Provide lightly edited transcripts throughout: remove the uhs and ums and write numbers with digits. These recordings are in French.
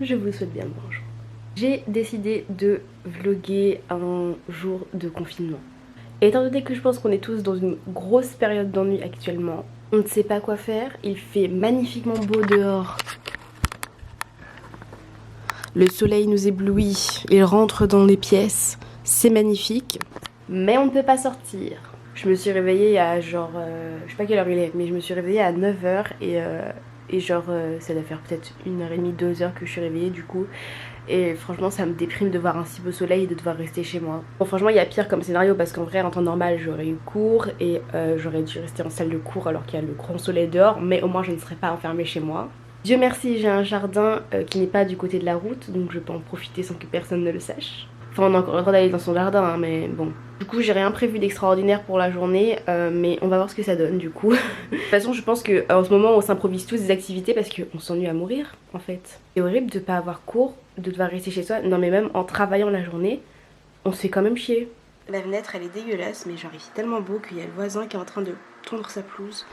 je vous souhaite bien le bonjour. J'ai décidé de vlogger un jour de confinement. Et étant donné que je pense qu'on est tous dans une grosse période d'ennui actuellement, on ne sait pas quoi faire, il fait magnifiquement beau dehors. Le soleil nous éblouit, il rentre dans les pièces, c'est magnifique. Mais on ne peut pas sortir. Je me suis réveillée à genre, je sais pas quelle heure il est, mais je me suis réveillée à 9h et genre ça doit faire peut-être 1h30, 2h que je suis réveillée du coup. Et franchement ça me déprime de voir un si beau soleil et de devoir rester chez moi. Bon franchement il y a pire comme scénario parce qu'en vrai en temps normal j'aurais eu cours et j'aurais dû rester en salle de cours alors qu'il y a le grand soleil dehors, mais au moins je ne serais pas enfermée chez moi. Dieu merci j'ai un jardin qui n'est pas du côté de la route donc je peux en profiter sans que personne ne le sache. Enfin on a encore le droit d'aller dans son jardin hein, mais bon. Du coup j'ai rien prévu d'extraordinaire pour la journée mais on va voir ce que ça donne du coup. De toute façon je pense qu'en ce moment on s'improvise tous des activités parce qu'on s'ennuie à mourir en fait. C'est horrible de pas avoir cours, de devoir rester chez soi. Non mais même en travaillant la journée on se fait quand même chier. La fenêtre elle est dégueulasse mais genre il fait tellement beau qu'il y a le voisin qui est en train de tondre sa pelouse.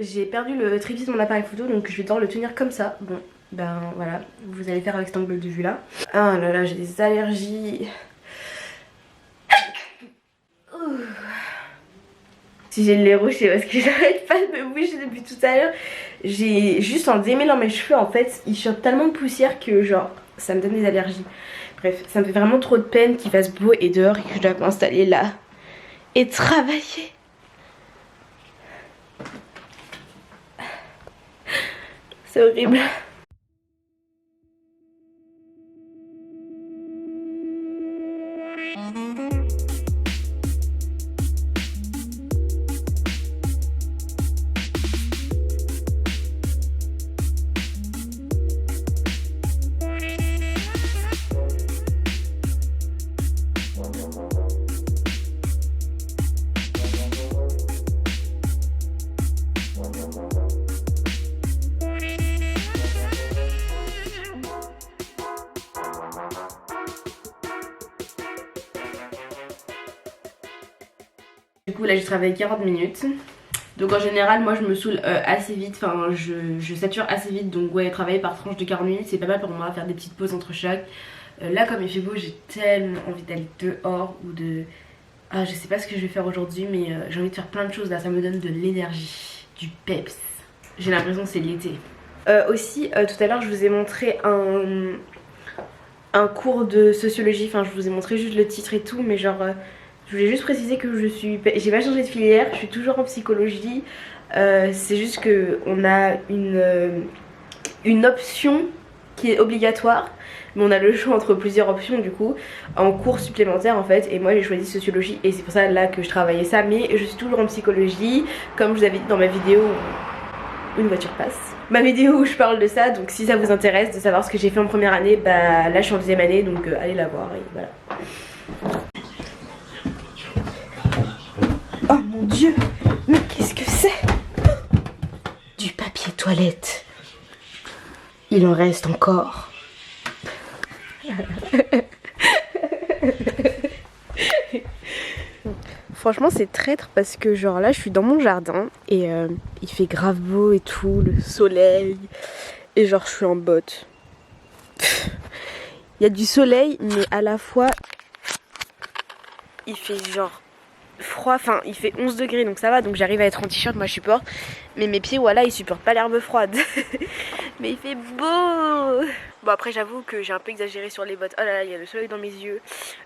J'ai perdu le trépied de mon appareil photo donc je vais devoir le tenir comme ça. Bon ben voilà, vous allez faire avec cet angle de vue là. Ah là là j'ai des allergies. Si j'ai le nez rouge c'est parce que j'arrête pas de me bouger depuis tout à l'heure. J'ai juste un démêlant mes cheveux en fait, ils chopent tellement de poussière que genre ça me donne des allergies. Bref, ça me fait vraiment trop de peine qu'il fasse beau et dehors et que je dois m'installer là et travailler. C'est horrible. Du coup là j'ai travaillé 40 minutes. Donc en général moi je me saoule assez vite, enfin je sature assez vite. Donc ouais, travailler par tranche de 40 minutes c'est pas mal pour moi, faire des petites pauses entre chaque. Là comme il fait beau j'ai tellement envie d'aller dehors ou de... Ah je sais pas ce que je vais faire aujourd'hui mais j'ai envie de faire plein de choses là, ça me donne de l'énergie, du peps. J'ai l'impression que c'est l'été. Aussi tout à l'heure je vous ai montré un cours de sociologie, enfin je vous ai montré juste le titre et tout mais genre... je voulais juste préciser que j'ai pas changé de filière, je suis toujours en psychologie. C'est juste que on a une option qui est obligatoire, mais on a le choix entre plusieurs options du coup en cours supplémentaires en fait. Et moi j'ai choisi sociologie et c'est pour ça là que je travaillais ça. Mais je suis toujours en psychologie, comme je vous avais dit dans ma vidéo où une voiture passe. Ma vidéo où je parle de ça, donc si ça vous intéresse de savoir ce que j'ai fait en première année, bah là je suis en deuxième année donc allez la voir et voilà. Oh mon dieu, mais qu'est-ce que c'est? Du papier toilette. Il en reste encore. Franchement c'est traître parce que genre là je suis dans mon jardin et il fait grave beau et tout, le soleil. Et genre je suis en botte. Il y a du soleil mais à la fois il fait genre froid, enfin il fait 11 degrés donc ça va, donc j'arrive à être en t-shirt, moi je supporte, mais mes pieds voilà ils supportent pas l'herbe froide. Mais il fait beau. Bon après j'avoue que j'ai un peu exagéré sur les bottes. Oh là là, il y a le soleil dans mes yeux.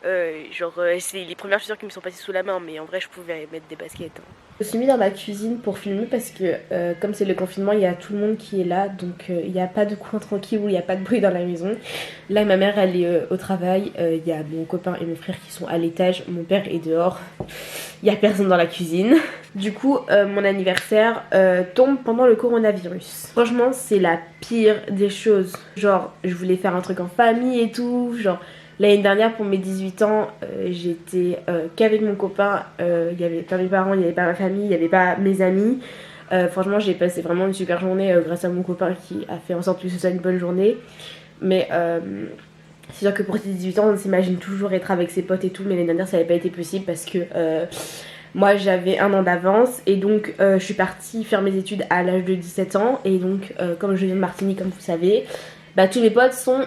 C'est les premières chaussures qui me sont passées sous la main, mais en vrai je pouvais mettre des baskets. Hein. Je me suis mis dans ma cuisine pour filmer parce que comme c'est le confinement, il y a tout le monde qui est là, donc il n'y a pas de coin tranquille où il n'y a pas de bruit dans la maison. Là ma mère elle est au travail, il y a mon copain et mon frère qui sont à l'étage, mon père est dehors. Il n'y a personne dans la cuisine. Du coup, mon anniversaire tombe pendant le coronavirus. Franchement, c'est la pire des choses. Genre, je voulais faire un truc en famille et tout. Genre, l'année dernière, pour mes 18 ans, j'étais qu'avec mon copain. Il n'y avait pas mes parents, il n'y avait pas ma famille, il n'y avait pas mes amis. Franchement, j'ai passé vraiment une super journée grâce à mon copain qui a fait en sorte que ce soit une bonne journée. Mais c'est sûr que pour ses 18 ans, on s'imagine toujours être avec ses potes et tout, mais l'année dernière, ça n'avait pas été possible parce que moi, j'avais 1 an d'avance et donc je suis partie faire mes études à l'âge de 17 ans. Et donc, comme je viens de Martinique, comme vous savez, bah, tous mes potes sont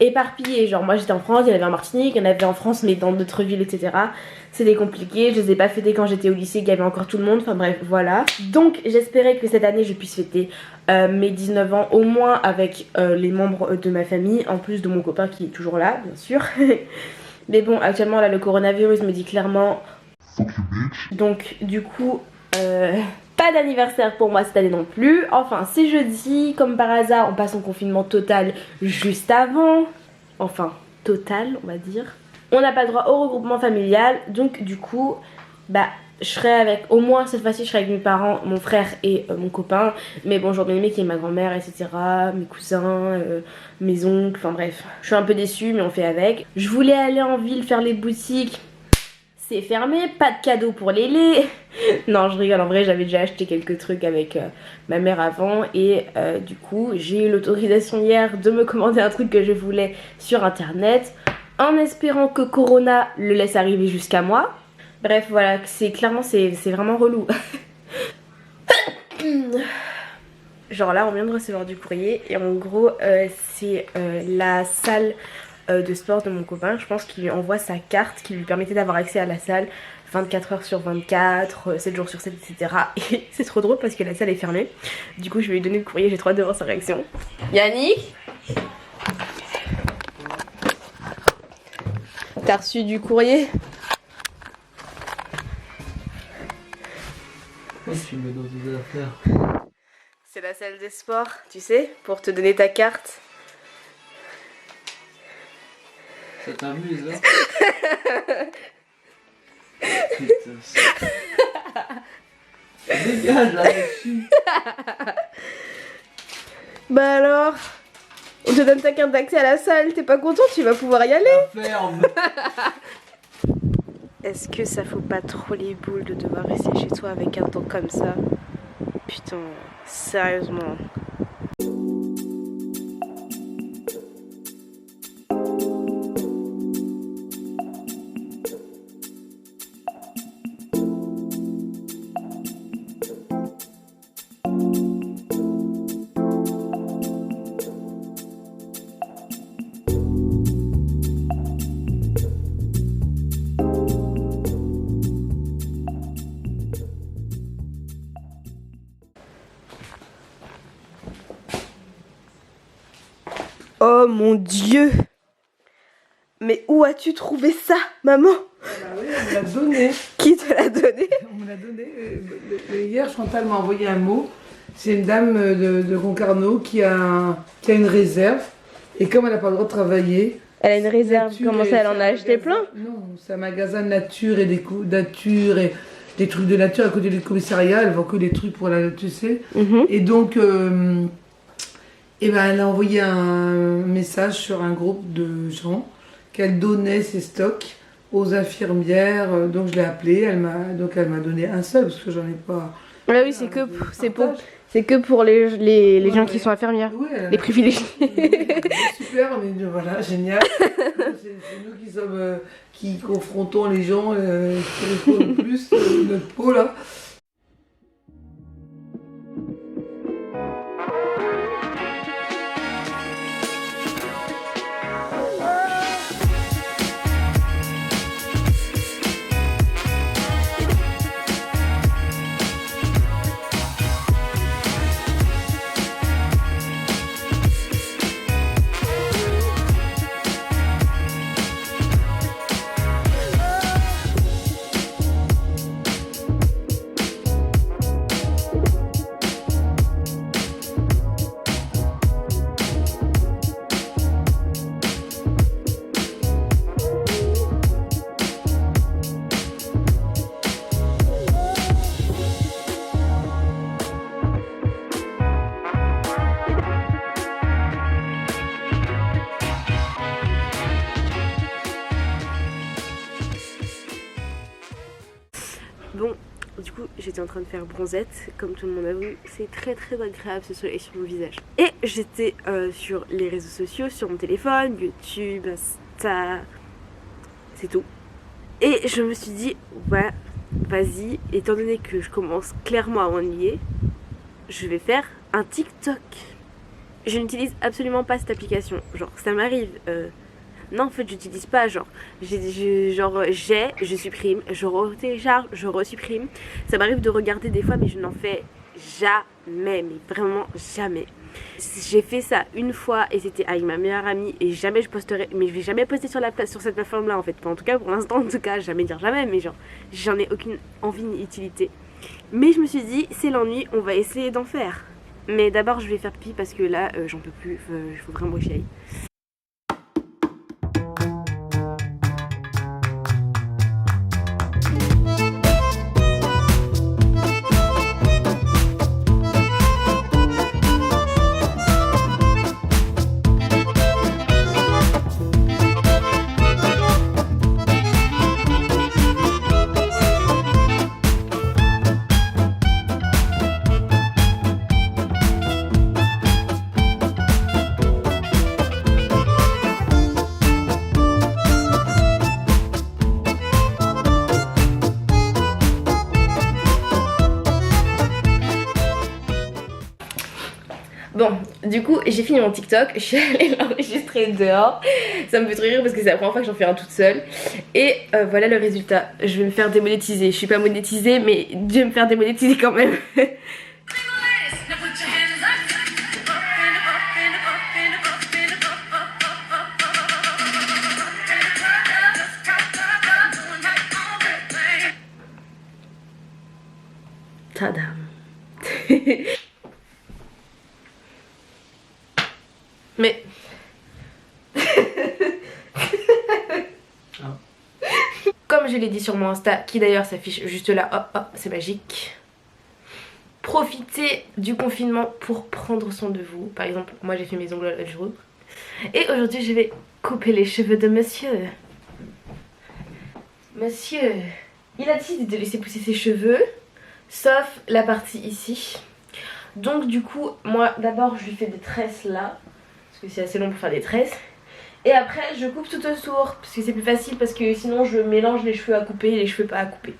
éparpillés. Genre, moi, j'étais en France, il y en avait en Martinique, il y en avait en France, mais dans d'autres villes, etc. C'était compliqué, je les ai pas fêtés quand j'étais au lycée, qu'il y avait encore tout le monde, enfin bref, voilà. Donc, j'espérais que cette année, je puisse fêter mes 19 ans au moins avec les membres de ma famille, en plus de mon copain qui est toujours là, bien sûr. Mais bon, actuellement, là, le coronavirus me dit clairement fuck you bitch. Donc, du coup, pas d'anniversaire pour moi cette année non plus. Enfin, c'est jeudi, comme par hasard, on passe en confinement total juste avant. Enfin, total, on va dire. On n'a pas le droit au regroupement familial, donc du coup, bah, je serai avec, au moins cette fois-ci, je serai avec mes parents, mon frère et mon copain. Mais bon, j'aurais bien aimé qu'il y ait ma grand-mère, etc., mes cousins, mes oncles, enfin bref. Je suis un peu déçue, mais on fait avec. Je voulais aller en ville faire les boutiques. C'est fermé, pas de cadeaux pour les laits. Non, je rigole, en vrai, j'avais déjà acheté quelques trucs avec ma mère avant. Et du coup, j'ai eu l'autorisation hier de me commander un truc que je voulais sur internet, en espérant que Corona le laisse arriver jusqu'à moi. Bref, voilà, c'est clairement, c'est vraiment relou. Genre là, on vient de recevoir du courrier et en gros, c'est la salle de sport de mon copain. Je pense qu'il lui envoie sa carte qui lui permettait d'avoir accès à la salle 24 heures sur 24, 7 jours sur 7, etc. Et c'est trop drôle parce que la salle est fermée. Du coup, je vais lui donner le courrier, j'ai trop hâte de voir sa réaction. Yannick, t'as reçu du courrier? Tu me mets dans tes affaires. C'est la salle des sports, tu sais, pour te donner ta carte. Ça t'amuse là? Putain. Dégage là-dessus. Bah alors, on te donne ta carte d'accès à la salle, t'es pas content, tu vas pouvoir y aller? Ferme. Est-ce que ça fout pas trop les boules de devoir rester chez toi avec un temps comme ça? Putain, sérieusement. Oh mon Dieu! Mais où as-tu trouvé ça, maman? Bah oui, on me l'a donné. Qui te l'a donné? On me l'a donné. Hier, Chantal m'a envoyé un mot. C'est une dame de Concarneau qui a une réserve. Et comme elle n'a pas le droit de travailler... Elle a une réserve, nature comment et- ça, elle en a acheté magasin- plein? Non, c'est un magasin de nature et nature et des trucs de nature à côté du commissariat. Elle vend que des trucs pour la... tu sais. Et donc... eh ben, elle a envoyé un message sur un groupe de gens qu'elle donnait ses stocks aux infirmières. Donc je l'ai appelée, elle m'a donné un seul parce que j'en ai pas. Ah oui, c'est que pour les Ouais, gens ouais. qui sont infirmières, Oui, elle a- les privilégiés. Super, mais voilà, génial. C'est nous qui sommes qui confrontons les gens qui reçoivent le plus notre peau là. Bon, du coup j'étais en train de faire bronzette, comme tout le monde a vu, c'est très agréable ce soleil sur mon visage. Et j'étais sur les réseaux sociaux, sur mon téléphone, YouTube, Insta, c'est tout. Et je me suis dit, ouais, vas-y, étant donné que je commence clairement à m'ennuyer, je vais faire un TikTok. Je n'utilise absolument pas cette application, genre ça m'arrive... Non, en fait, j'utilise pas, genre, je supprime, je retélécharge, je resupprime. Ça m'arrive de regarder des fois, mais je n'en fais jamais, mais vraiment jamais. J'ai fait ça une fois et c'était avec ma meilleure amie et jamais je posterai, mais je vais jamais poster sur cette plateforme-là en fait. Enfin, en tout cas, pour l'instant, en tout cas, jamais dire jamais, mais genre, j'en ai aucune envie ni utilité. Mais je me suis dit, c'est l'ennui, on va essayer d'en faire. Mais d'abord, je vais faire pipi parce que là, j'en peux plus, il faut vraiment que j'y aille. Bon, du coup, j'ai fini mon TikTok, je suis allée l'enregistrer dehors. Ça me fait trop rire parce que c'est la première fois que j'en fais un toute seule. Et voilà le résultat. Je vais me faire démonétiser. Je suis pas monétisée, mais je vais me faire démonétiser quand même. Tadam. Mais... Comme je l'ai dit sur mon Insta, qui d'ailleurs s'affiche juste là, hop hop, c'est magique. Profitez du confinement pour prendre soin de vous. Par exemple, moi j'ai fait mes ongles l'autre jour. Et aujourd'hui je vais couper les cheveux de monsieur. Monsieur, il a décidé de laisser pousser ses cheveux, sauf la partie ici. Donc du coup, moi d'abord je lui fais des tresses là. Parce que c'est assez long pour faire des tresses. Et après je coupe tout autour parce que c'est plus facile, parce que sinon je mélange les cheveux à couper et les cheveux pas à couper.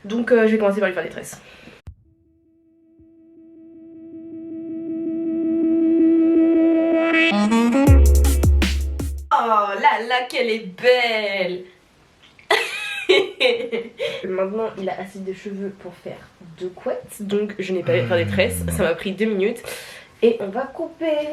Donc je vais commencer par lui faire des tresses. Oh là là, qu'elle est belle. Maintenant il a assez de cheveux pour faire 2 couettes. Donc je n'ai pas eu à faire des tresses. Ça m'a pris 2 minutes. Et on va couper.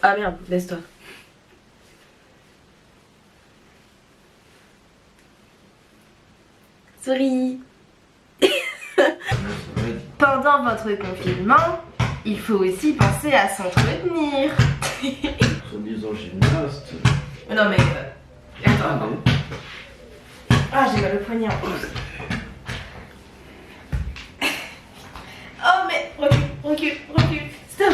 Ah merde, laisse-toi. Souris. Pendant votre confinement, il faut aussi penser à s'entretenir. Soi-disant gymnaste. Non mais... attends. Ah, j'ai mal au poignet en plus. Oh mais... recule. Stop.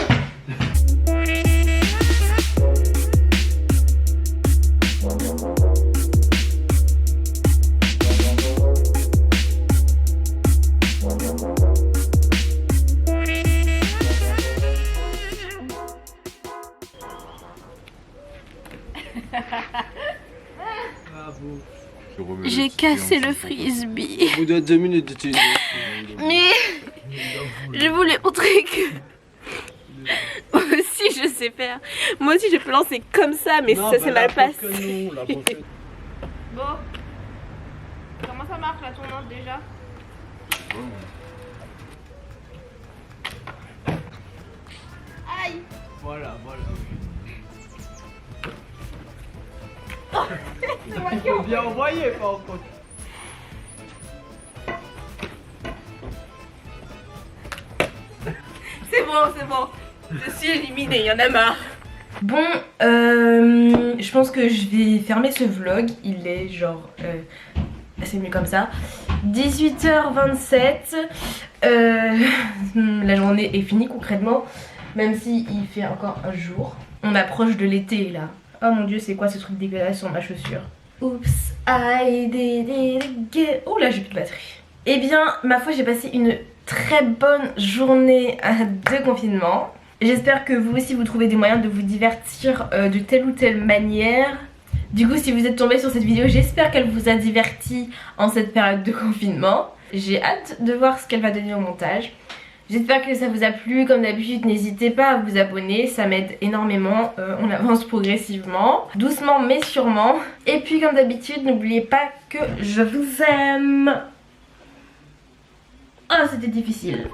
J'ai cassé le frisbee. Au bout de 2 minutes d'utilisation. Mais je voulais montrer que moi aussi je sais faire. Moi aussi je peux lancer comme ça, mais ça s'est mal passé. Bon, comment ça marche la tournante déjà? Aïe. Voilà. C'est Il faut bien envoyer par contre. C'est bon. Je suis éliminée, il y en a marre. Bon, je pense que je vais fermer ce vlog. Il est genre... c'est mieux comme ça. 18h27. La journée est finie concrètement. Même si il fait encore un jour. On approche de l'été là. Oh mon dieu, c'est quoi ce truc dégueulasse sur ma chaussure? Oups, I did it again. Oh là, j'ai plus de batterie. Eh bien, ma foi, j'ai passé une très bonne journée de confinement. J'espère que vous aussi vous trouvez des moyens de vous divertir de telle ou telle manière. Du coup, si vous êtes tombé sur cette vidéo, j'espère qu'elle vous a diverti en cette période de confinement. J'ai hâte de voir ce qu'elle va donner au montage. J'espère que ça vous a plu. Comme d'habitude, n'hésitez pas à vous abonner, ça m'aide énormément. On avance progressivement, doucement mais sûrement. Et puis comme d'habitude, n'oubliez pas que je vous aime. Oh, c'était difficile.